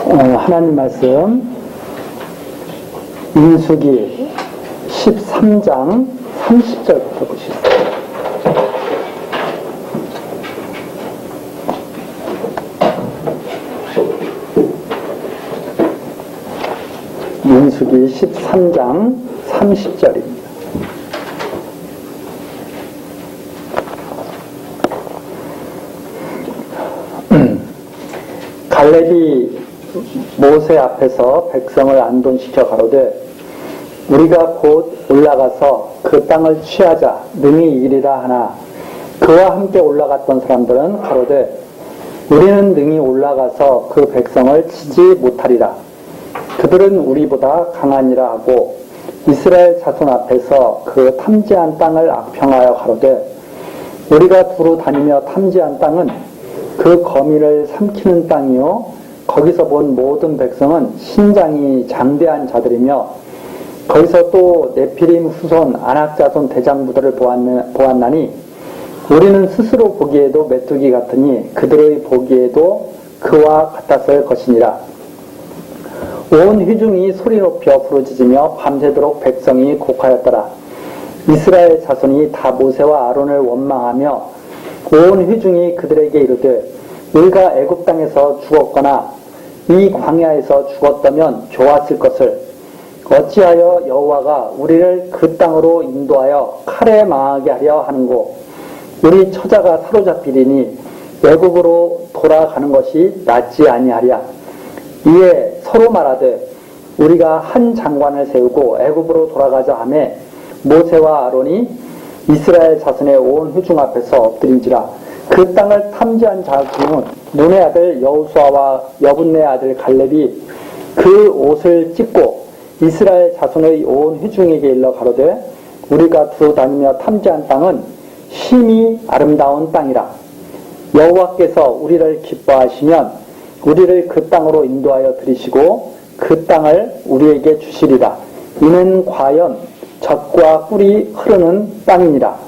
하나님 말씀 민수기 13장 30절부터 보시겠습니다. 민수기 13장 30절입니다. 갈렙이 모세 앞에서 백성을 안돈시켜 가로되 우리가 곧 올라가서 그 땅을 취하자 능히 이리라 하나 그와 함께 올라갔던 사람들은 가로되 우리는 능히 올라가서 그 백성을 치지 못하리라. 그들은 우리보다 강하니라 하고 이스라엘 자손 앞에서 그 탐지한 땅을 악평하여 가로되 우리가 두루 다니며 탐지한 땅은 그 거민을 삼키는 땅이요 거기서 본 모든 백성은 신장이 장대한 자들이며 거기서 또 네피림 후손 아낙자손 대장부들을 보았나니 우리는 스스로 보기에도 메뚜기 같으니 그들의 보기에도 그와 같았을 것이니라. 온 회중이 소리 높여 부르짖으며 밤새도록 백성이 곡하였더라. 이스라엘 자손이 다 모세와 아론을 원망하며 온 회중이 그들에게 이르되 우리가 애굽 땅에서 죽었거나 이 광야에서 죽었다면 좋았을 것을 어찌하여 여호와가 우리를 그 땅으로 인도하여 칼에 망하게 하려 하는고 우리 처자가 사로잡히리니 애굽으로 돌아가는 것이 낫지 아니하랴. 이에 서로 말하되 우리가 한 장관을 세우고 애굽으로 돌아가자 하며 모세와 아론이 이스라엘 자손의 온 회중 앞에서 엎드린지라. 그 땅을 탐지한 자 중은 눈의 아들 여호수아와 여분네 아들 갈렙이 그 옷을 찢고 이스라엘 자손의 온 회중에게 일러 가로되 우리가 두루 다니며 탐지한 땅은 심히 아름다운 땅이라. 여호와께서 우리를 기뻐하시면 우리를 그 땅으로 인도하여 들이시고 그 땅을 우리에게 주시리라. 이는 과연 젖과 꿀이 흐르는 땅이니라.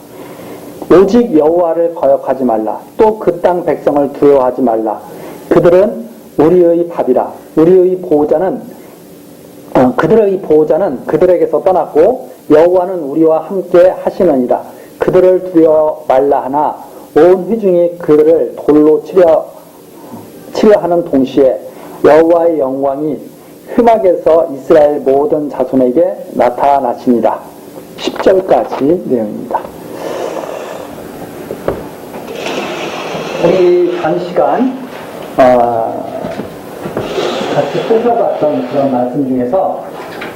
오직 여호와를 거역하지 말라. 또 그 땅 백성을 두려워하지 말라. 그들은 우리의 밥이라. 그들의 보호자는 그들에게서 떠났고 여호와는 우리와 함께 하시느니라. 그들을 두려워 말라 하나 온 회중이 그들을 돌로 치려 하는 동시에 여호와의 영광이 흠악에서 이스라엘 모든 자손에게 나타나시니라. 10절까지 내용입니다. 우리 단시간 같이 살펴봤던 그런 말씀 중에서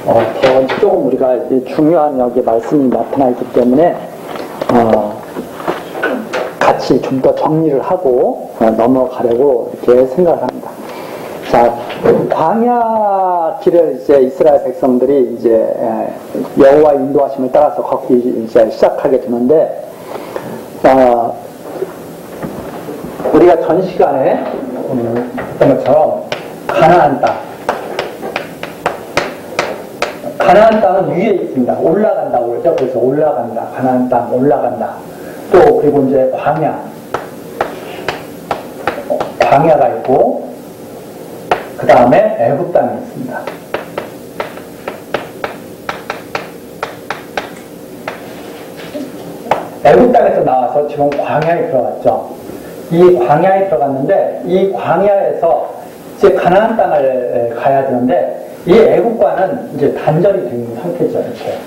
더 조금 우리가 중요한 여기 말씀이 나타나 있기 때문에 같이 좀 더 정리를 하고 넘어가려고 이렇게 생각을 합니다. 자, 광야 길을 이제 이스라엘 백성들이 이제 여호와의 인도하심을 따라서 걷기 이제 시작하게 되는데 우리가 전 시간에 했던 것처럼 가나안 땅은 위에 있습니다. 올라간다고 그러죠. 그래서 올라간다. 가나안 땅 올라간다. 또 그리고 이제 광야가 있고 그 다음에 애굽 땅이 있습니다. 애굽 땅에서 나와서 지금 광야에 들어갔죠. 이 광야에 들어갔는데 이 광야에서 이제 가나안 땅을 가야 되는데 이 애국과는 이제 단절이 된 상태죠. 이렇게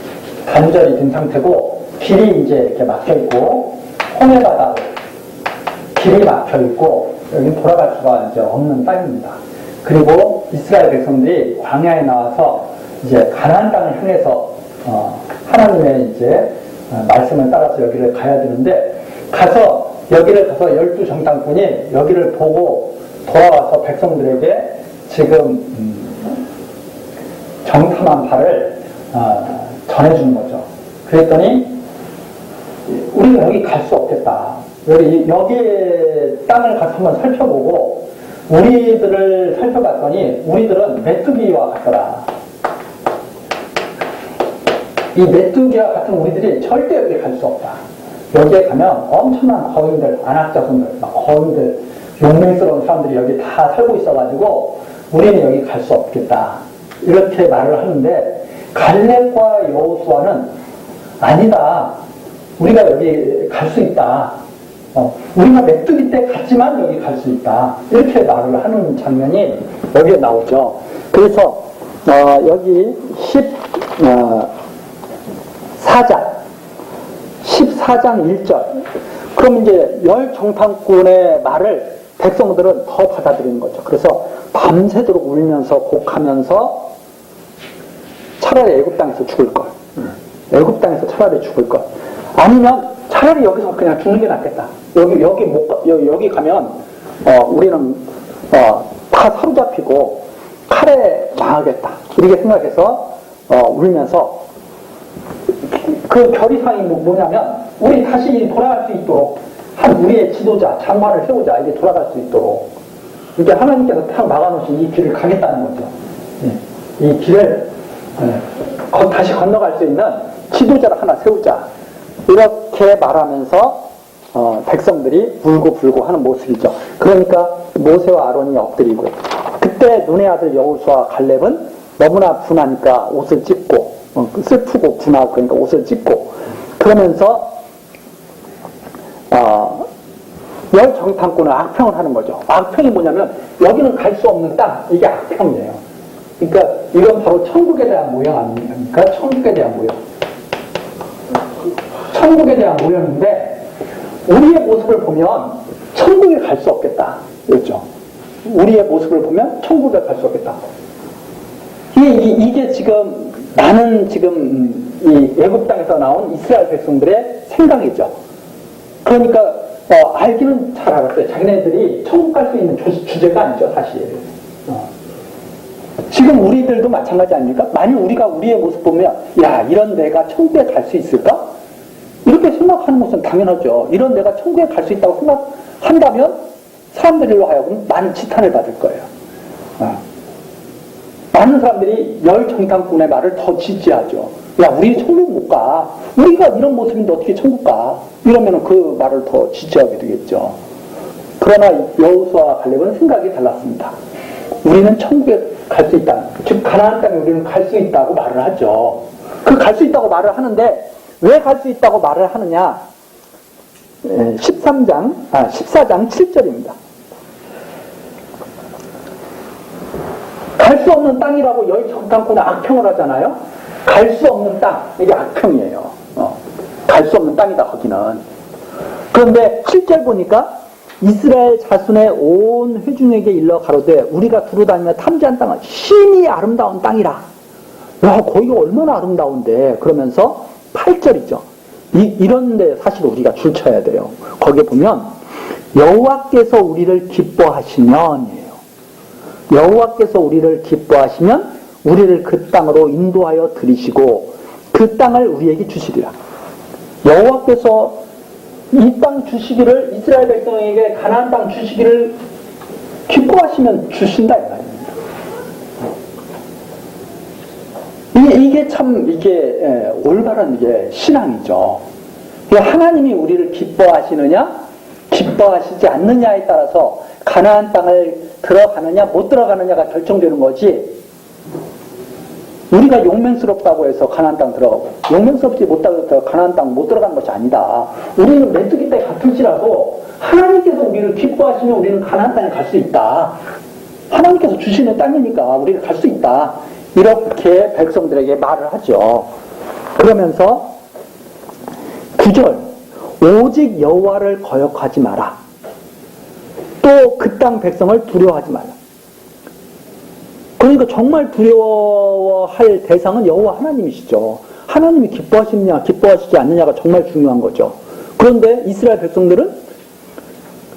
단절이 된 상태고 길이 이제 이렇게 막혀 있고 홍해바다 길이 막혀 있고 여기는 돌아갈 수가 이제 없는 땅입니다. 그리고 이스라엘 백성들이 광야에 나와서 이제 가나안 땅을 향해서 하나님의 이제 말씀을 따라서 여기를 가야 되는데 여기를 가서 12정탐꾼이 여기를 보고 돌아와서 백성들에게 지금 정탐한 바를 전해주는 거죠. 그랬더니 우리는 여기 갈 수 없겠다. 여기 땅을 가서 한번 살펴보고 우리들을 살펴봤더니 우리들은 메뚜기와 같더라. 이 메뚜기와 같은 우리들이 절대 여기 갈 수 없다. 여기에 가면 엄청난 거인들, 안악자손들, 거인들, 용맹스러운 사람들이 여기 다 살고 있어가지고 우리는 여기 갈 수 없겠다. 이렇게 말을 하는데 갈렙과 여호수아는 아니다. 우리가 여기 갈 수 있다. 우리가 메뚜기 때 갔지만 여기 갈 수 있다. 이렇게 말을 하는 장면이 여기에 나오죠. 그래서 여기 14장 1절. 그럼 이제 열 정탐꾼의 말을 백성들은 더 받아들이는 거죠. 그래서 밤새도록 울면서 곡하면서 차라리 애굽 땅에서 죽을 걸. 애굽 땅에서 차라리 죽을 걸. 아니면 차라리 여기서 그냥 죽는 게 낫겠다. 여기 가면 우리는 다 사로잡히고 칼에 망하겠다. 이렇게 생각해서 울면서 그 결의사항이 뭐냐면 우리 다시 돌아갈 수 있도록 한 우리의 지도자, 장관을 세우자. 이게 돌아갈 수 있도록. 이게 하나님께서 탁 막아놓으신 이 길을 가겠다는 거죠. 이 길을 다시 건너갈 수 있는 지도자를 하나 세우자. 이렇게 말하면서 백성들이 울고 하는 모습이죠. 그러니까 모세와 아론이 엎드리고 그때 눈의 아들 여호수아 갈렙은 너무나 분하니까 옷을 찢고 슬프고 분하고 그러니까 옷을 찢고 그러면서 열 정탐꾼은 악평을 하는 거죠. 악평이 뭐냐면 여기는 갈 수 없는 땅. 이게 악평이에요. 그러니까 이건 바로 천국에 대한 모형 아닙니까? 천국에 대한 모형. 천국에 대한 모형인데 우리의 모습을 보면 천국에 갈 수 없겠다. 그렇죠? 우리의 모습을 보면 천국에 갈 수 없겠다. 이게 지금 나는 지금 이 애굽 땅에서 나온 이스라엘 백성들의 생각이죠. 그러니까 알기는 잘 알았어요. 자기네들이 천국 갈 수 있는 주제가 아니죠, 사실. 지금 우리들도 마찬가지 아닙니까? 만약 우리가 우리의 모습 보면 야, 이런 내가 천국에 갈 수 있을까? 이렇게 생각하는 것은 당연하죠. 이런 내가 천국에 갈 수 있다고 생각한다면 사람들로 하여금 많은 지탄을 받을 거예요. 많은 사람들이 열 정탐꾼의 말을 더 지지하죠. 야, 우리 천국 못 가. 우리가 이런 모습인데 어떻게 천국 가? 이러면 그 말을 더 지지하게 되겠죠. 그러나 여호수아와 갈렙은 생각이 달랐습니다. 우리는 천국에 갈 수 있다. 즉 가나안 땅에 우리는 갈 수 있다고 말을 하죠. 그 갈 수 있다고 말을 하는데 왜 갈 수 있다고 말을 하느냐? 14장 7절입니다. 갈 수 없는 땅이라고 열 정탐꾼은 악평을 하잖아요. 갈 수 없는 땅, 이게 악평이에요. 갈 수 없는 땅이다, 거기는. 그런데 7절 보니까 이스라엘 자손의 온 회중에게 일러 가로되 우리가 두루다니며 탐지한 땅은 심히 아름다운 땅이라. 야, 거기가 얼마나 아름다운데. 그러면서 8절이죠. 이런데 사실 우리가 줄 쳐야 돼요. 거기에 보면 여호와께서 우리를 기뻐하시면 여호와께서 우리를 기뻐하시면 우리를 그 땅으로 인도하여 들이시고 그 땅을 우리에게 주시리라. 여호와께서 이 땅 주시기를 이스라엘 백성에게 가나안 땅 주시기를 기뻐하시면 주신다 이 말입니다. 이게 참 올바른 신앙이죠. 하나님이 우리를 기뻐하시느냐 기뻐하시지 않느냐에 따라서 가나안 땅을 들어가느냐 못 들어가느냐가 결정되는 거지. 우리가 용맹스럽다고 해서 가나안 땅 들어가고 용맹스럽지 못하고 해서 가나안 땅 못 들어가는 것이 아니다. 우리는 메뚜기 때 같을지라도 하나님께서 우리를 기뻐하시면 우리는 가나안 땅에 갈 수 있다. 하나님께서 주시는 땅이니까 우리가 갈 수 있다. 이렇게 백성들에게 말을 하죠. 그러면서 9절 오직 여호와를 거역하지 마라. 또 그 땅 백성을 두려워하지 말라. 그러니까 정말 두려워할 대상은 여호와 하나님이시죠. 하나님이 기뻐하시느냐 기뻐하시지 않느냐가 정말 중요한 거죠. 그런데 이스라엘 백성들은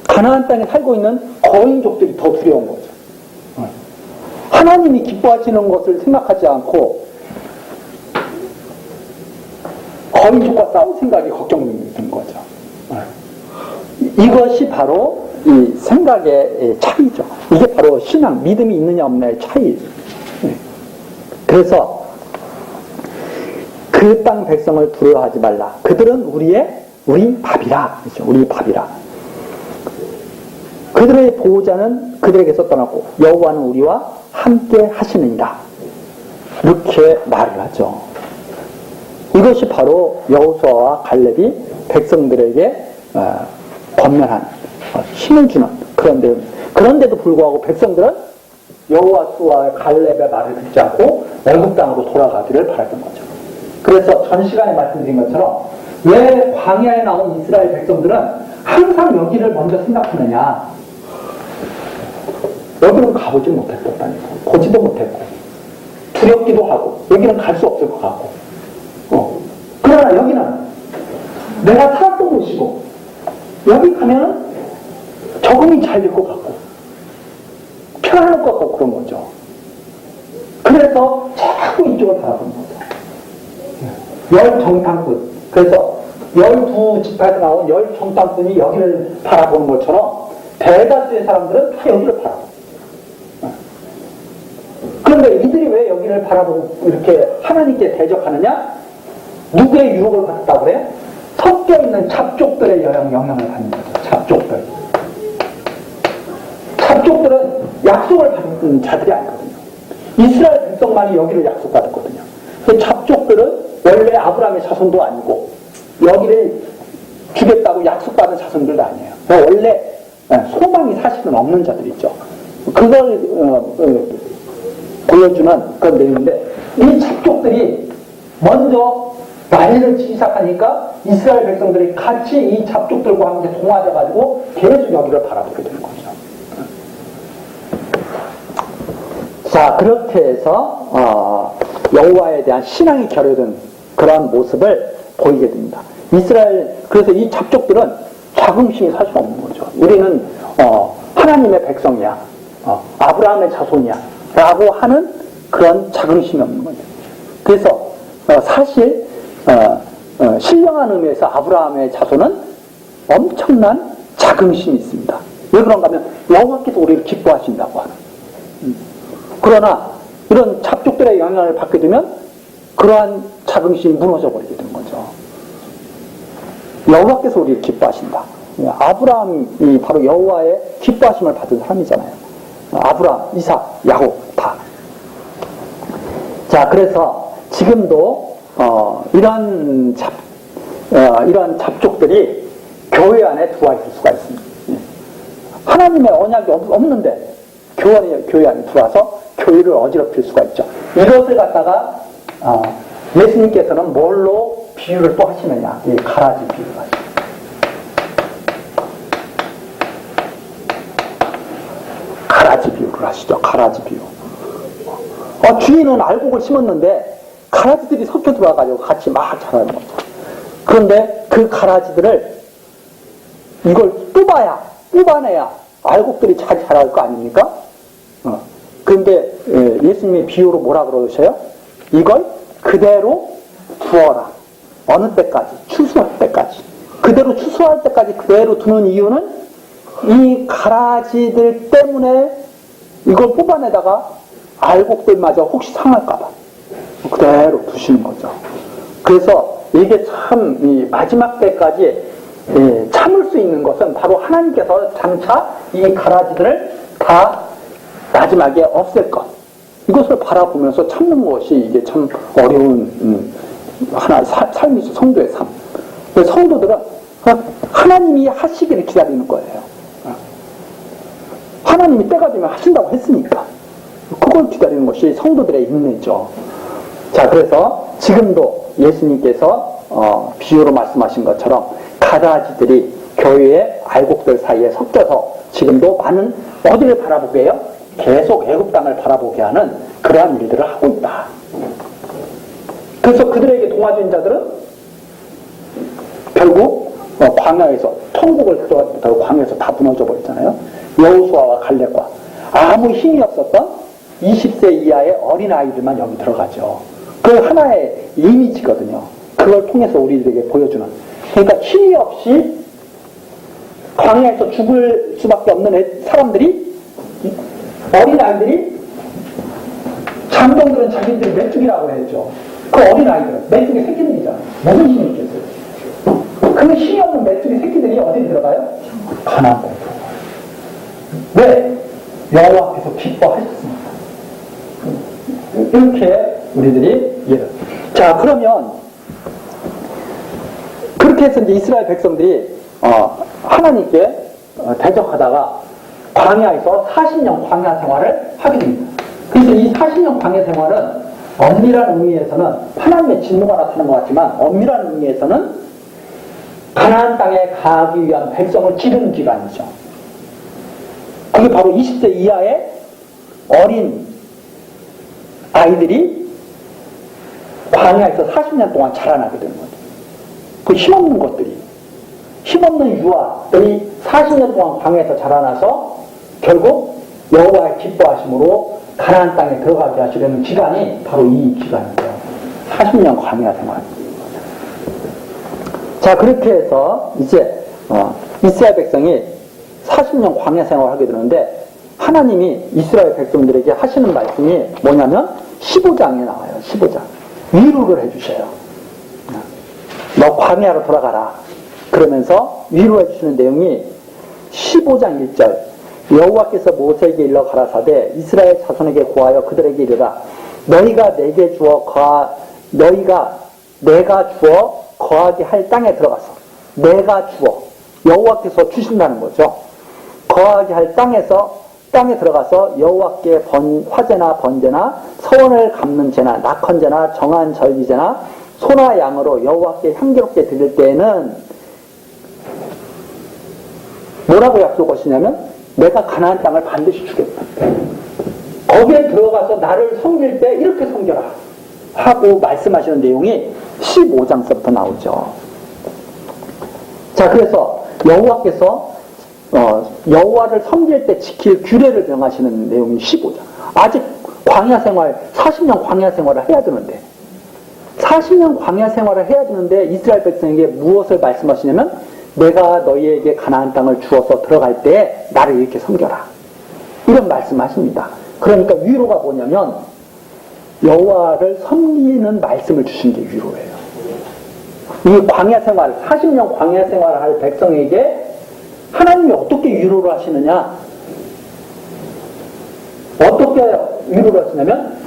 가나안 땅에 살고 있는 거인족들이 더 두려운 거죠. 하나님이 기뻐하시는 것을 생각하지 않고 거인족과 싸울 생각이 걱정되는 거죠. 이것이 바로 이 생각의 차이죠. 이게 바로 신앙, 믿음이 있느냐 없느냐의 차이죠. 그래서 그 땅 백성을 두려워하지 말라. 그들은 우리 밥이라. 그렇죠? 우리 밥이라. 그들의 보호자는 그들에게서 떠났고 여호와는 우리와 함께 하시느니라. 이렇게 말을 하죠. 이것이 바로 여호수아와 갈렙이 백성들에게 권면한 힘을 주는 그런 내용입니다. 그런데도 불구하고 백성들은 여호수아와 갈렙의 말을 듣지 않고 애굽 땅으로 돌아가기를 바랐던 거죠. 그래서 전 시간에 말씀드린 것처럼 왜 광야에 나온 이스라엘 백성들은 항상 여기를 먼저 생각하느냐. 여기는 가보지 못했다니까. 보지도 못했고 두렵기도 하고 여기는 갈 수 없을 것 같고 그러나 여기는 내가 살았던 곳이고 여기 가면 적응이 잘 될 것 같고 편안할 것 같고 그런 거죠. 그래서 자꾸 이쪽을 바라보는 거죠. 열 정탐꾼. 그래서 12지파에서 나온 열 정탐꾼이 여기를 바라보는 것처럼 대다수의 사람들은 다 여기를 바라보고. 그런데 이들이 왜 여기를 바라보고 이렇게 하나님께 대적하느냐? 누구의 유혹을 받았다고 그래요? 섞여 있는 잡족들의 영향을 받는 거죠. 잡족들. 잡족들은 약속을 받은 자들이 아니거든요. 이스라엘 백성만이 여기를 약속받았거든요. 그 잡족들은 원래 아브라함의 자손도 아니고 여기를 주겠다고 약속받은 자손들도 아니에요. 원래 소망이 사실은 없는 자들이죠. 그걸 보여주는 그런 내용인데 이 잡족들이 먼저 난리를 치기 시작하니까 이스라엘 백성들이 같이 이 잡족들과 함께 동화돼가지고 계속 여기를 바라보게 되는 거죠. 자, 그렇게 해서 여호와에 대한 신앙이 결여된 그러한 모습을 보이게 됩니다. 그래서 이 잡족들은 자긍심이 사실 없는 거죠. 우리는 하나님의 백성이야, 아브라함의 자손이야 라고 하는 그런 자긍심이 없는 거죠. 그래서 사실 신령한 의미에서 아브라함의 자손은 엄청난 자긍심이 있습니다. 왜 그런가 하면 여호와께서 우리를 기뻐하신다고 하는. 그러나 이런 잡족들의 영향을 받게 되면 그러한 자긍심이 무너져 버리게 되는 거죠. 여호와께서 우리를 기뻐하신다. 아브라함이 바로 여호와의 기뻐하심을 받은 사람이잖아요. 아브라함, 이삭, 야곱 다. 자, 그래서 지금도 이런 잡족들이 교회 안에 들어와 있을 수가 있습니다. 하나님의 언약이 없는데 교회 안에 들어와서 교회를 어지럽힐 수가 있죠. 이것을 갖다가 예수님께서는 뭘로 비유를 또 하시느냐? 이 가라지 비유를 하시죠. 가라지 비유를 하시죠. 가라지 비유. 주인은 알곡을 심었는데 가라지들이 섞여 들어와가지고 같이 막 자라는 거죠. 그런데 그 가라지들을 이걸 뽑아내야 알곡들이 잘 자랄 거 아닙니까? 그런데 예수님이 비유로 뭐라 그러셔요? 이걸 그대로 두어라. 어느 때까지? 추수할 때까지. 그대로 추수할 때까지 그대로 두는 이유는 이 가라지들 때문에 이걸 뽑아내다가 알곡들마저 혹시 상할까봐 그대로 두시는 거죠. 그래서 이게 참 이 마지막 때까지 참을 수 있는 것은 바로 하나님께서 장차 이 가라지들을 다 마지막에 없앨 것. 이것을 바라보면서 참는 것이 이게 참 어려운 하나의 삶이죠. 성도의 삶. 성도들은 하나님이 하시기를 기다리는 거예요. 하나님이 때가 되면 하신다고 했으니까 그걸 기다리는 것이 성도들의 인내죠. 자, 그래서 지금도 예수님께서 비유로 말씀하신 것처럼 가라지들이 교회의 알곡들 사이에 섞여서 지금도 많은 어디를 바라보게 해요? 계속 애굽 땅을 바라보게 하는 그러한 일들을 하고 있다. 그래서 그들에게 동화된 자들은 결국 광야에서 천국을 들어가지 못하고 광야에서 다 무너져 버렸잖아요. 여호수아와 갈렙과 아무 힘이 없었던 20세 이하의 어린아이들만 여기 들어가죠. 그 하나의 이미지거든요. 그걸 통해서 우리들에게 보여주는. 그러니까 힘이 없이 광야에서 죽을 수밖에 없는 사람들이, 어린아이들이, 장동들은 자기들이 메뚜기라고 했죠. 그 어린아이들은 메뚜기 새끼들이잖아요. 무슨 힘이 있겠어요? 그 힘이 없는 메뚜기 새끼들이 어디 들어가요? 가나안 땅에 들어가요. 왜? 여호와께서 기뻐하셨습니다. 이렇게 우리들이 이해를. 자, 그러면 그렇게 해서 이제 이스라엘 백성들이 하나님께 대적하다가 광야에서 40년 광야 생활을 하게 됩니다. 그래서 이 40년 광야 생활은 엄밀한 의미에서는 하나님의 진노가 나타나는 것 같지만 엄밀한 의미에서는 가나안 땅에 가기 위한 백성을 기르는 기간이죠. 그게 바로 20세 이하의 어린 아이들이 광야에서 40년 동안 자라나게 되는 거죠. 그 힘없는 것들이, 힘없는 유아들이 40년 동안 광야에서 자라나서 결국 여호와의 기뻐하심으로 가나안 땅에 들어가게 하시려는 기간이 바로 이 기간이죠. 40년 광야 생활. 자, 그렇게 해서 이제 이스라엘 백성이 40년 광야 생활을 하게 되는데 하나님이 이스라엘 백성들에게 하시는 말씀이 뭐냐면 15장에 나와요. 15장. 위로를 해주셔요. 너 광야로 돌아가라. 그러면서 위로해 주시는 내용이 15장 1절. 여호와께서 모세에게 일러 가라사대 이스라엘 자손에게 고하여 그들에게 이르라. 너희가 내가 주어 거하게 할 땅에 들어가서 내가 주어 여호와께서 주신다는 거죠. 거하게 할 땅에 들어가서 여호와께 화제나 번제나 서원을 갚는 제나 낙헌제나 정한 절기제나 소나 양으로 여호와께 향기롭게 드릴 때에는 뭐라고 약속하시냐면 내가 가나안 땅을 반드시 주겠다. 거기에 들어가서 나를 섬길 때 이렇게 섬겨라 하고 말씀하시는 내용이 15장서부터 나오죠. 자, 그래서 여호와께서 여호와를 섬길 때 지킬 규례를 명하시는 내용이 15장. 아직 광야 생활, 40년 광야 생활을 해야 되는데 40년 광야 생활을 해야 되는데 이스라엘 백성에게 무엇을 말씀하시냐면 내가 너희에게 가나안 땅을 주어서 들어갈 때 나를 이렇게 섬겨라. 이런 말씀하십니다. 그러니까 위로가 뭐냐면 여호와를 섬기는 말씀을 주신 게 위로예요. 이 광야 생활, 40년 광야 생활을 할 백성에게 하나님이 어떻게 위로를 하시느냐? 어떻게 위로를 하시냐면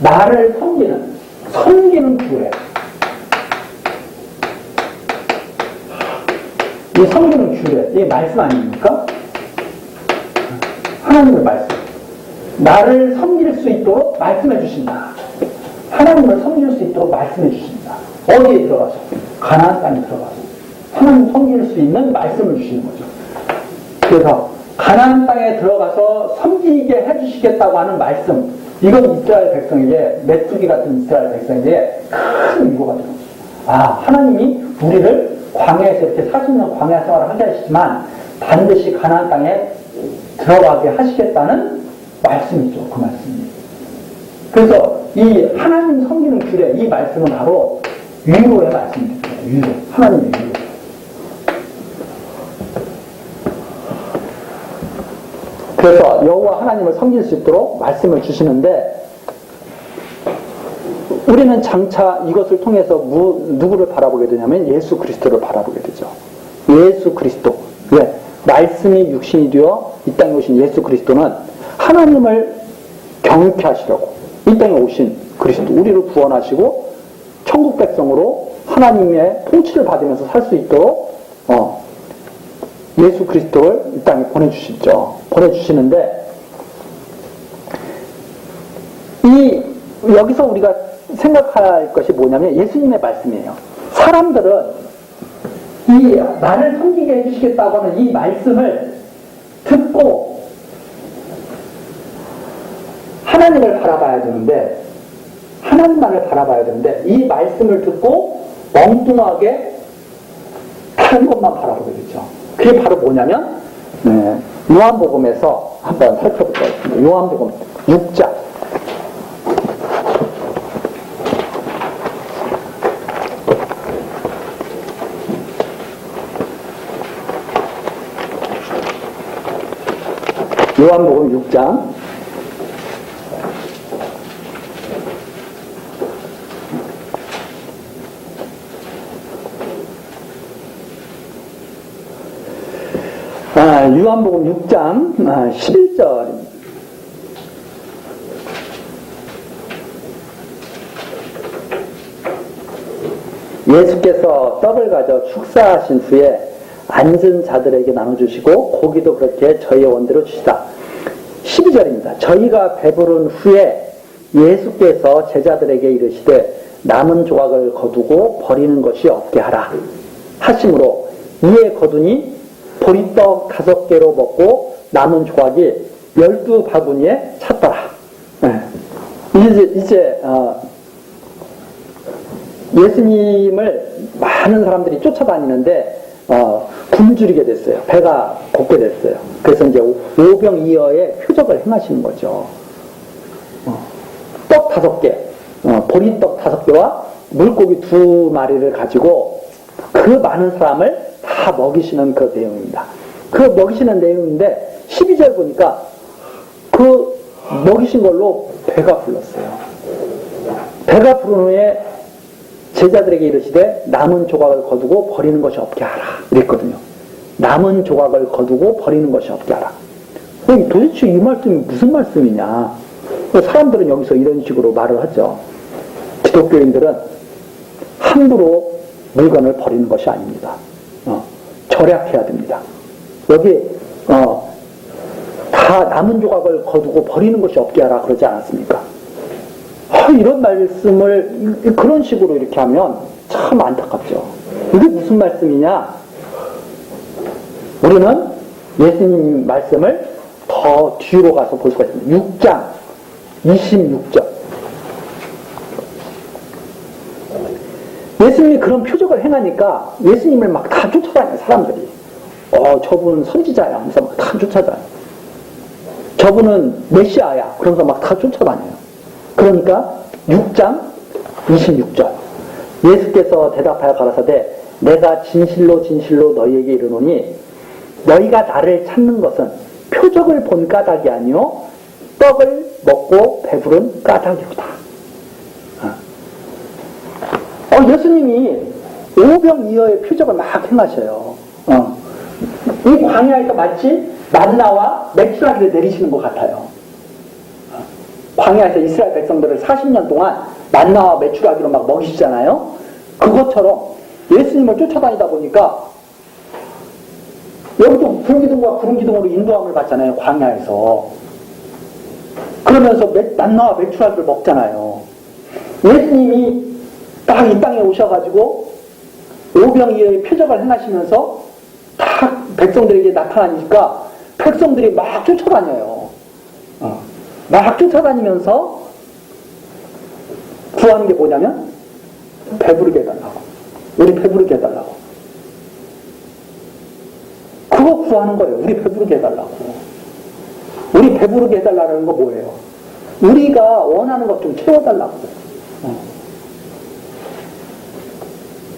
나를 섬기는 규례. 이 섬기는 규례, 이게 말씀 아닙니까? 하나님의 말씀. 나를 섬길 수 있도록 말씀해 주신다. 하나님을 섬길 수 있도록 말씀해 주신다. 어디에 들어가서? 가나안 땅에 들어가서 하나님 섬길 수 있는 말씀을 주시는 거죠. 그래서 가나안 땅에 들어가서 섬기게 해주시겠다고 하는 말씀, 이건 이스라엘 백성에게, 메뚜기 같은 이스라엘 백성에게 큰 위로가 되는 거죠. 아, 하나님이 우리를 광야에서 이렇게 40년 광야 생활을 하게 하시지만 반드시 가나안 땅에 들어가게 하시겠다는 말씀이죠. 그 말씀이. 그래서 이 하나님 섬기는 규례, 이 말씀은 바로 위로의 말씀입니다. 위로. 하나님의 위로. 그래서 여호와 하나님을 섬길 수 있도록 말씀을 주시는데 우리는 장차 이것을 통해서 누구를 바라보게 되냐면 예수 그리스도를 바라보게 되죠. 예수 그리스도. 왜? 말씀이 육신이 되어 이 땅에 오신 예수 그리스도는 하나님을 경외케 하시려고 이 땅에 오신 그리스도, 우리를 구원하시고 천국 백성으로 하나님의 통치를 받으면서 살 수 있도록 예수 그리스도를 이 땅에 보내주시는데 여기서 우리가 생각할 것이 뭐냐면 예수님의 말씀이에요. 사람들은 이 나를 섬기게 해주시겠다고 하는 이 말씀을 듣고 하나님을 바라봐야 되는데 하나님만을 바라봐야 되는데 이 말씀을 듣고 엉뚱하게 다른 것만 바라보게 되죠. 그게 바로 뭐냐면 요한복음에서 한번 살펴보도록 하겠습니다. 요한복음 6장. 요한복음 6장. 요한복음 6장 11절. 예수께서 떡을 가져 축사하신 후에 앉은 자들에게 나눠주시고 고기도 그렇게 저희의 원대로 주시다. 12절입니다. 저희가 배부른 후에 예수께서 제자들에게 이르시되 남은 조각을 거두고 버리는 것이 없게 하라 하심으로 이에 거두니 보리떡 5개로 먹고 남은 조각이 12바구니에 찼더라. 네. 이제 예수님을 많은 사람들이 쫓아다니는데 굶주리게 됐어요. 배가 고프게 됐어요. 그래서 이제 오병이어의 표적을 행하시는 거죠. 떡 5개, 보리떡 5개와 물고기 2마리를 가지고 그 많은 사람을 다 먹이시는 그 내용입니다. 그 먹이시는 내용인데 12절 보니까 그 먹이신 걸로 배가 불렀어요. 배가 부른 후에 제자들에게 이르시되 남은 조각을 거두고 버리는 것이 없게 하라 이랬거든요. 남은 조각을 거두고 버리는 것이 없게 하라. 도대체 이 말씀이 무슨 말씀이냐. 사람들은 여기서 이런 식으로 말을 하죠. 기독교인들은 함부로 물건을 버리는 것이 아닙니다. 절약해야 됩니다. 여기 다 남은 조각을 거두고 버리는 것이 없게 하라 그러지 않았습니까? 이런 말씀을 그런 식으로 이렇게 하면 참 안타깝죠. 이게 무슨 말씀이냐? 우리는 예수님 말씀을 더 뒤로 가서 볼 수가 있습니다. 6장 26절. 예수님이 그런 표적을 행하니까 예수님을 막 다 쫓아다녀요, 사람들이. 저분은 선지자야 하면서 막 다 쫓아다녀요. 저분은 메시아야 그러면서 막 다 쫓아다녀요. 그러니까 6장 26절 예수께서 대답하여 가라사대 내가 진실로 진실로 너희에게 이르노니 너희가 나를 찾는 것은 표적을 본 까닭이 아니요 떡을 먹고 배부른 까닭이로다. 예수님이 오병이어의 표적을 막 행하셔요. 이 광야에서 마치 만나와 메추라기를 내리시는 것 같아요. 광야에서 이스라엘 백성들을 40년 동안 만나와 메추라기로 막 먹이시잖아요. 그것처럼 예수님을 쫓아다니다 보니까 여기도 불기둥과 구름기둥으로 인도함을 받잖아요. 광야에서. 그러면서 만나와 메추라기를 먹잖아요. 예수님이 딱 이 땅에 오셔가지고 오병이어의 표적을 행하시면서 딱 백성들에게 나타나니까 백성들이 막 쫓아다녀요. 막 쫓아다니면서 구하는 게 뭐냐면 배부르게 해달라고. 우리 배부르게 해달라고. 그거 구하는 거예요. 우리 배부르게 해달라고. 우리 배부르게 해달라는 거 뭐예요? 우리가 원하는 것 좀 채워달라고.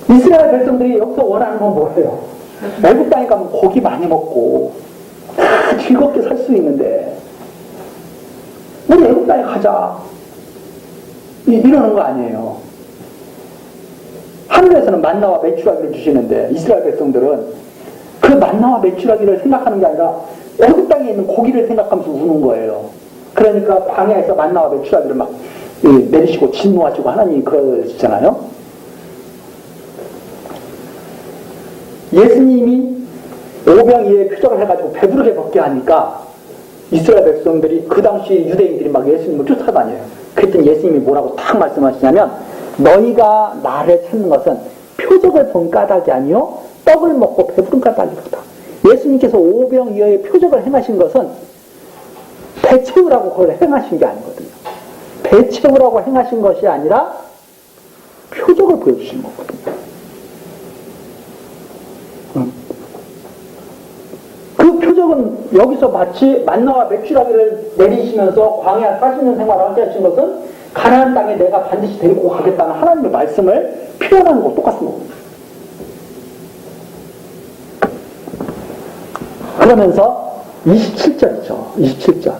이스라엘 백성들이 여기서 원하는 건 뭐예요? 애국 땅에 가면 고기 많이 먹고 즐겁게 살 수 있는데 우리 애국 땅에 가자 이러는 거 아니에요. 하늘에서는 만나와 메추라기를 주시는데 이스라엘 백성들은 그 만나와 메추라기를 생각하는 게 아니라 애국 땅에 있는 고기를 생각하면서 우는 거예요. 그러니까 광야에서 만나와 메추라기를 막 내리시고 진노하시고 하나님이 그러시잖아요. 예수님이 오병이어의 표적을 해가지고 배부르게 먹게 하니까 이스라엘 백성들이 그 당시 유대인들이 막 예수님을 쫓아다녀요. 그랬더니 예수님이 뭐라고 딱 말씀하시냐면 너희가 나를 찾는 것은 표적을 본 까닭이 아니요 떡을 먹고 배부른 까닭이로다. 예수님께서 오병이어의 표적을 행하신 것은 배 채우라고 그걸 행하신 게 아니거든요. 배 채우라고 행하신 것이 아니라 표적을 보여주신 거거든요. 그 표적은 여기서 마치 만나와 메추라기를 내리시면서 광야 40년 생활을 하게 하신 것은 가나안 땅에 내가 반드시 데리고 가겠다는 하나님의 말씀을 표현하는 것 똑같습니다. 그러면서 27절이죠. 27절.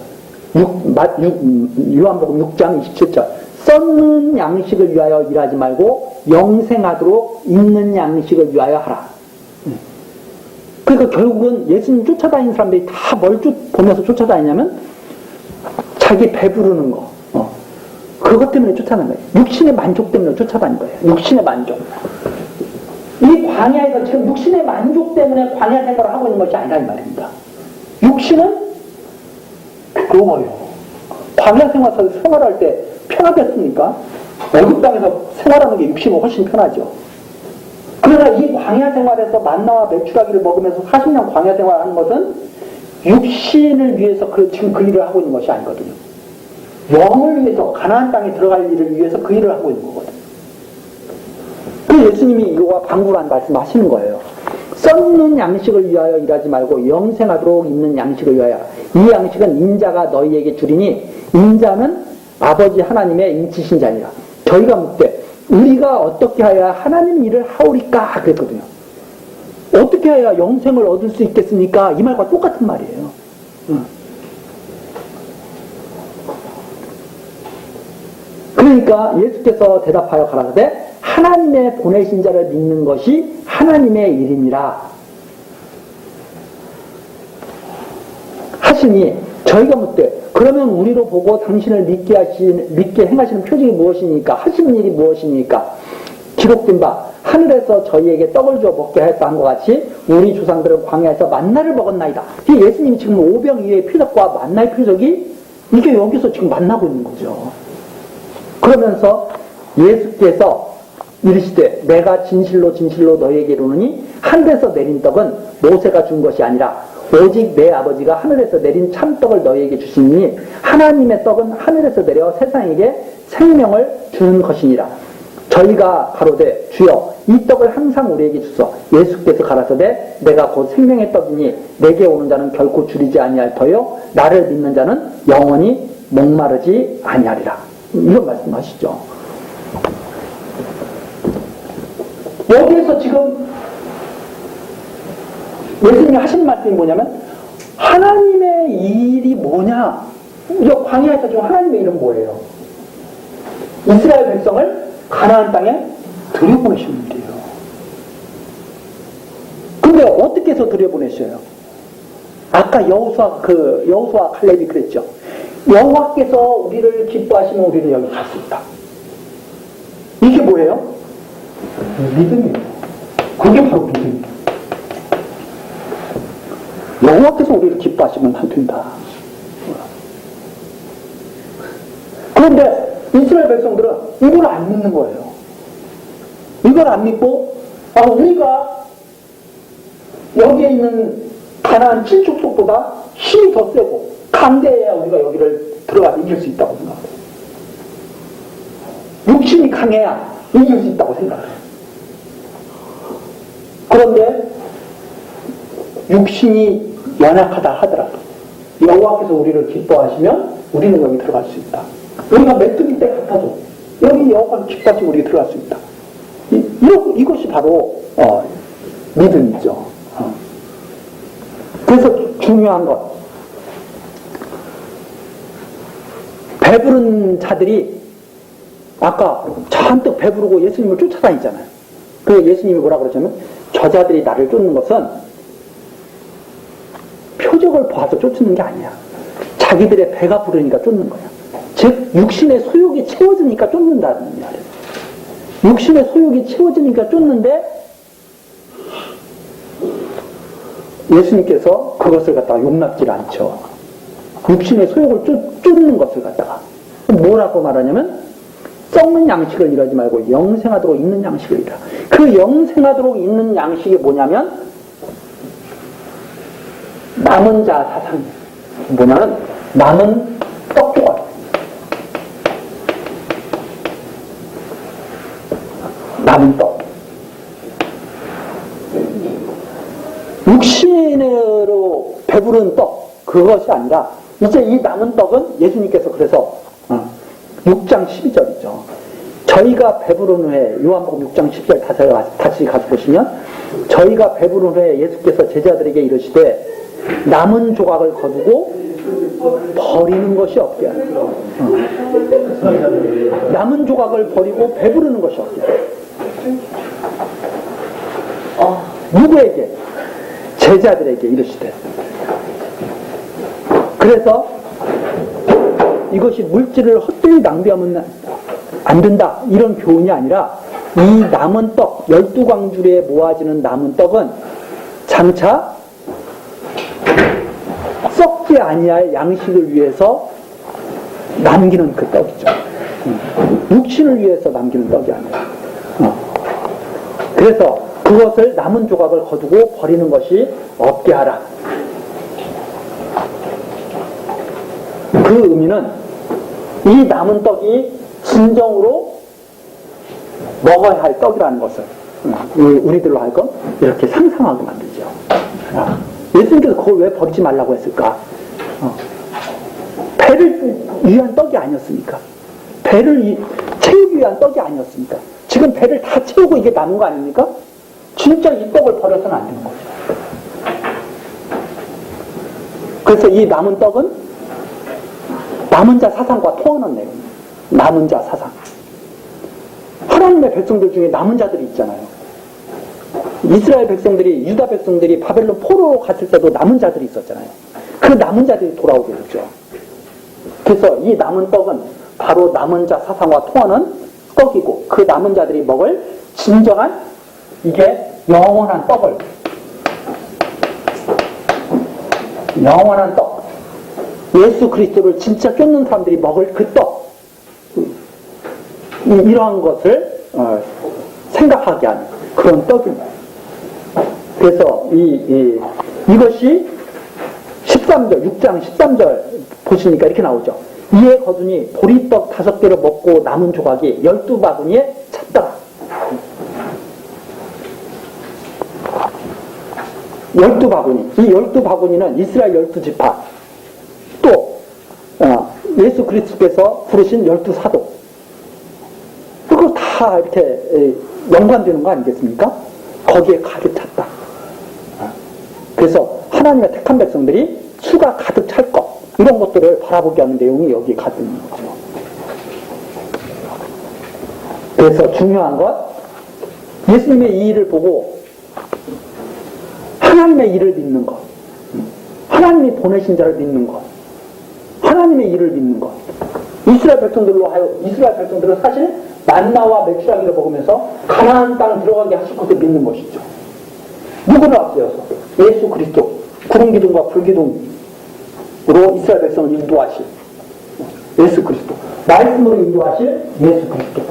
요한복음 6장 27절. 썩는 양식을 위하여 일하지 말고 영생하도록 있는 양식을 위하여 하라. 그러니까 결국은 예수님 쫓아다니는 사람들이 다 뭘 보면서 쫓아다니냐면 자기 배부르는 거. 그것 때문에 쫓아다니는 거예요. 육신의 만족 때문에 쫓아다니는 거예요. 육신의 만족. 이 광야에서 지금 육신의 만족 때문에 광야 생활을 하고 있는 것이 아니라 이 말입니다. 육신은 괴로워요. 광야 생활할 때 편하겠습니까? 애굽 땅에서 생활하는 게 육신은 훨씬 편하죠. 그러나 이 광야 생활에서 만나와 메추라기를 먹으면서 40년 광야 생활하는 것은 육신을 위해서 지금 그 일을 하고 있는 것이 아니거든요. 영을 위해서 가나안 땅에 들어갈 일을 위해서 그 일을 하고 있는 거거든요. 그 예수님이 이거와 방구란 말씀하시는 거예요. 썩는 양식을 위하여 일하지 말고 영생하도록 있는 양식을 위하여. 이 양식은 인자가 너희에게 주리니 인자는 아버지 하나님의 인치신 자니라. 저희가 묻되 우리가 어떻게 하여야 하나님 일을 하오리까 그랬거든요. 어떻게 해야 영생을 얻을 수 있겠습니까? 이 말과 똑같은 말이에요. 그러니까 예수께서 대답하여 가라사대 하나님의 보내신 자를 믿는 것이 하나님의 일이니라 하시니 저희가 묻되 그러면 우리로 보고 당신을 믿게 행하시는 표징이 무엇이니까 하시는 일이 무엇이니까 기록된 바 하늘에서 저희에게 떡을 주어 먹게 하였다 한 것 같이 우리 조상들은 광야에서 만나를 먹었나이다. 예수님이 지금 오병이어의 표적과 만나의 표적이 이게 여기서 지금 만나고 있는 거죠. 그러면서 예수께서 이르시되 내가 진실로 진실로 너희에게 이르노니 하늘에서 내린 떡은 모세가 준 것이 아니라 오직 내 아버지가 하늘에서 내린 참떡을 너희에게 주시니 하나님의 떡은 하늘에서 내려 세상에게 생명을 주는 것이니라. 저희가 가로되 주여 이 떡을 항상 우리에게 주소. 예수께서 가라사대 내가 곧 생명의 떡이니 내게 오는 자는 결코 줄이지 아니할 터요 나를 믿는 자는 영원히 목마르지 아니하리라. 이런 말씀하시죠. 여기에서 지금 예수님이 하시는 말씀이 뭐냐면 하나님의 일이 뭐냐? 저 광야에서 지금 하나님의 일은 뭐예요? 이스라엘 백성을 가나안 땅에 들여보내시는 일이에요. 근데 어떻게 해서 들여보내셔요? 아까 여호수아 칼렙이 그랬죠. 여호와께서 우리를 기뻐하시면 우리를 여기 갈 수 있다. 이게 뭐예요? 믿음이에요. 그게 바로 믿음이에요. 여호와께서 우리를 기뻐하시면 안 된다. 그런데 이스라엘 백성들은 이걸 안 믿는 거예요. 이걸 안 믿고 우리가 여기에 있는 가나안 친족속보다 힘이 더 세고 강대해야 우리가 여기를 들어가서 이길 수 있다고 생각해요. 육신이 강해야 이길 수 있다고 생각해요. 그런데 육신이 연약하다 하더라도 여호와께서 우리를 기뻐하시면 우리는 여기 들어갈 수 있다. 우리가 메뚜기 때 같아도 여기 여호와를 기뻐하시면 우리가 들어갈 수 있다. 이것이 바로 믿음이죠. 그래서 중요한 것, 배부른 자들이 아까 잔뜩 배부르고 예수님을 쫓아다니잖아요. 그래서 예수님이 뭐라 그러냐면 저자들이 나를 쫓는 것은 표적을 봐서 쫓는 게 아니야. 자기들의 배가 부르니까 쫓는 거야. 즉 육신의 소욕이 채워지니까 쫓는다는 말이에요. 육신의 소욕이 채워지니까 쫓는데 예수님께서 그것을 갖다가 용납질 않죠. 육신의 소욕을 쫓는 것을 갖다가 뭐라고 말하냐면 썩는 양식을 일하지 말고 영생하도록 있는 양식을 일하라. 그 영생하도록 있는 양식이 뭐냐면 남은 자 사상. 뭐냐면 남은 떡 조각. 남은 떡. 육신으로 배부른 떡, 그것이 아니라 이제 이 남은 떡은 예수님께서 그래서 6장 12절이죠. 저희가 배부른 후에 요한복음 6장 12절 다시 가서 보시면 저희가 배부른 후에 예수께서 제자들에게 이르시되 남은 조각을 거두고 버리는 것이 없게 하라. 남은 조각을 버리고 배부르는 것이 없게 하라. 누구에게? 제자들에게 이르시되. 그래서 이것이 물질을 헛되이 낭비하면 안 된다 이런 교훈이 아니라 이 남은 떡, 12광주리에 모아지는 남은 떡은 장차 썩지 아니할 양식을 위해서 남기는 그 떡이죠. 육신을 위해서 남기는 떡이 아니라. 그래서 그것을 남은 조각을 거두고 버리는 것이 없게 하라. 그 의미는 이 남은 떡이 진정으로 먹어야 할 떡이라는 것을 우리들로 하여금 이렇게 상상하게 만들죠. 예수님께서 그걸 왜 버리지 말라고 했을까? 배를 위한 떡이 아니었습니까? 배를 채우기 위한 떡이 아니었습니까? 지금 배를 다 채우고 이게 남은 거 아닙니까? 진짜 이 떡을 버려서는 안 되는 거죠. 그래서 이 남은 떡은 남은 자 사상과 통하는 내용이에요. 남은 자 사상. 하나님의 백성들 중에 남은 자들이 있잖아요. 이스라엘 백성들이, 유다 백성들이 바벨론 포로로 갔을 때도 남은 자들이 있었잖아요. 그 남은 자들이 돌아오게 되죠. 그래서 이 남은 떡은 바로 남은 자 사상과 통하는 떡이고, 그 남은 자들이 먹을 진정한 이게 영원한 떡을, 영원한 떡, 예수 그리스도를 진짜 쫓는 사람들이 먹을 그 떡, 이러한 것을 생각하게 하는 그런 떡입니다. 그래서 이것이 13절, 6장 13절 보시니까 이렇게 나오죠. 이에 거두니 보리떡 5개를 먹고 남은 조각이 12바구니에 찼더라. 12바구니. 이 12바구니는 이스라엘 12지파, 또 예수 그리스도께서 부르신 12사도, 그거 다 이렇게 연관되는 거 아니겠습니까? 거기에 가득 찼다. 그래서 하나님의 택한 백성들이 수가 가득 찰 것, 이런 것들을 바라보게 하는 내용이 여기에 가득 있는 거죠. 그래서 중요한 것, 예수님의 이 일을 보고 하나님의 일을 믿는 것, 하나님이 보내신 자를 믿는 것, 하나님의 일을 믿는 것. 이스라엘 백성들은 사실 만나와 메추라기를 먹으면서 가나안 땅 들어가게 하실 것을 믿는 것이죠. 누구를 앞세워서? 예수 그리스도, 구름 기둥과 불 기둥으로 이스라엘 백성을 인도하실 예수 그리스도, 말씀으로 인도하실 예수 그리스도.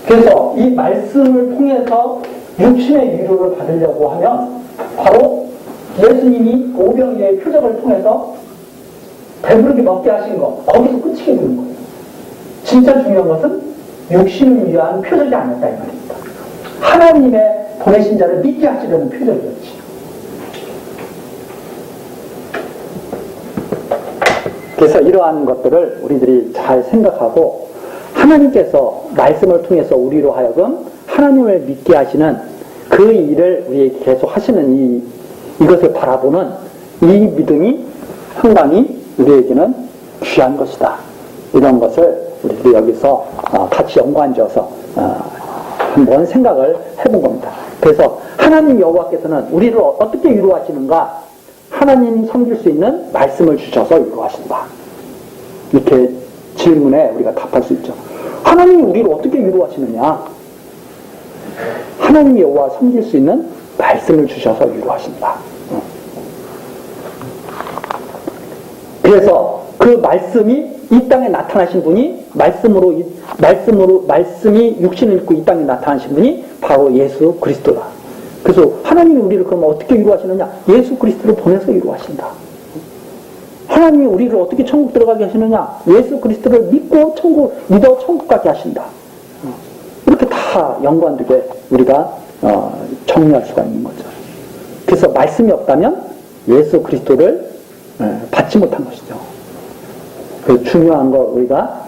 그래서 이 말씀을 통해서 육신의 위로를 받으려고 하면 바로 예수님이 오병이의 표적을 통해서 배부르게 먹게 하신 것, 거기서 끝이게 되는 거예요. 진짜 중요한 것은 육신을 위한 표적이 아니었다 이 말입니다. 하나님의 보내신 자를 믿게 하시려는 표적이었지. 그래서 이러한 것들을 우리들이 잘 생각하고, 하나님께서 말씀을 통해서 우리로 하여금 하나님을 믿게 하시는 그 일을 우리에게 계속 하시는 이것을 바라보는 이 믿음이 상당히 우리에게는 귀한 것이다. 이런 것을 우리들이 여기서 같이 연관지어서 한번 생각을 해본 겁니다. 그래서 하나님 여호와께서는 우리를 어떻게 위로하시는가? 하나님 섬길 수 있는 말씀을 주셔서 위로하신다. 이렇게 질문에 우리가 답할 수 있죠. 하나님이 우리를 어떻게 위로하시느냐? 하나님 여호와 섬길 수 있는 말씀을 주셔서 위로하신다. 그래서 그 말씀이 이 땅에 나타나신 분이 말씀이 육신을 입고 이 땅에 나타나신 분이 바로 예수 그리스도다. 그래서 하나님이 우리를 그러면 어떻게 위로하시느냐? 예수 그리스도를 보내서 위로하신다. 하나님이 우리를 어떻게 천국 들어가게 하시느냐? 예수 그리스도를 믿어 천국 가게 하신다. 이렇게 다 연관되게 우리가 정리할 수가 있는 거죠. 그래서 말씀이 없다면 예수 그리스도를 받지 못한 것이죠. 그 중요한 거 우리가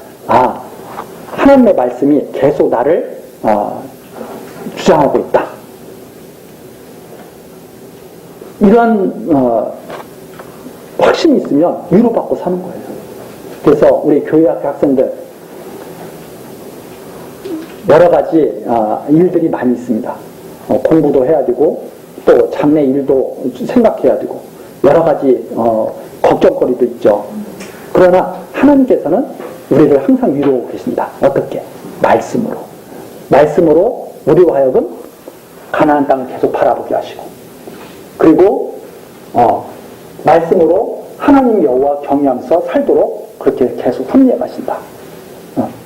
하나님의 말씀이 계속 나를 주장하고 있다. 이런 확신이 있으면 위로받고 사는 거예요. 그래서 우리 교회학교 학생들 여러 가지 일들이 많이 있습니다. 공부도 해야 되고 또 장래 일도 생각해야 되고 여러 가지 걱정거리도 있죠. 그러나 하나님께서는 우리를 항상 위로하고 계십니다. 어떻게? 말씀으로. 말씀으로 우리와 하여금 가나안 땅을 계속 바라보게 하시고, 그리고 말씀으로 하나님 여호와 경외하면서 살도록 그렇게 계속 섭리해 가신다.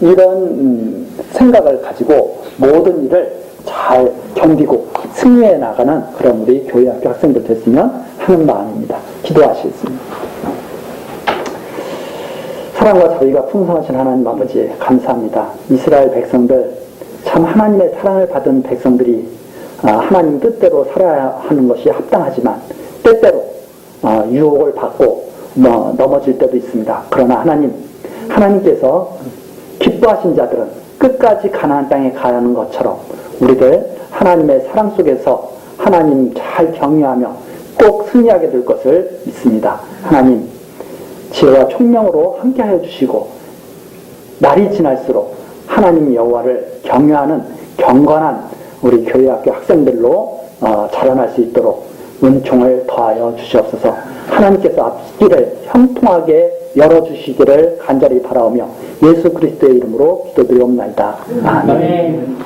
이런 생각을 가지고 모든 일을 잘 견디고 승리해 나가는 그런 우리 교회학교 학생들 됐으면 하는 마음입니다. 기도하시겠습니다. 사랑과 자비가 풍성하신 하나님 아버지 감사합니다. 이스라엘 백성들 참 하나님의 사랑을 받은 백성들이 하나님 뜻대로 살아야 하는 것이 합당하지만 때때로 유혹을 받고 넘어질 때도 있습니다. 그러나 하나님께서 기뻐하신 자들은 끝까지 가나안 땅에 가야 하는 것처럼 우리들 하나님의 사랑 속에서 하나님 잘 경외하며 꼭 승리하게 될 것을 믿습니다. 하나님 지혜와 총명으로 함께하여 주시고 날이 지날수록 하나님 여호와를 경외하는 경건한 우리 교회학교 학생들로 자라날 수 있도록 은총을 더하여 주시옵소서. 하나님께서 앞길을 형통하게 열어주시기를 간절히 바라오며 예수 그리스도의 이름으로 기도드리옵나이다. 아멘.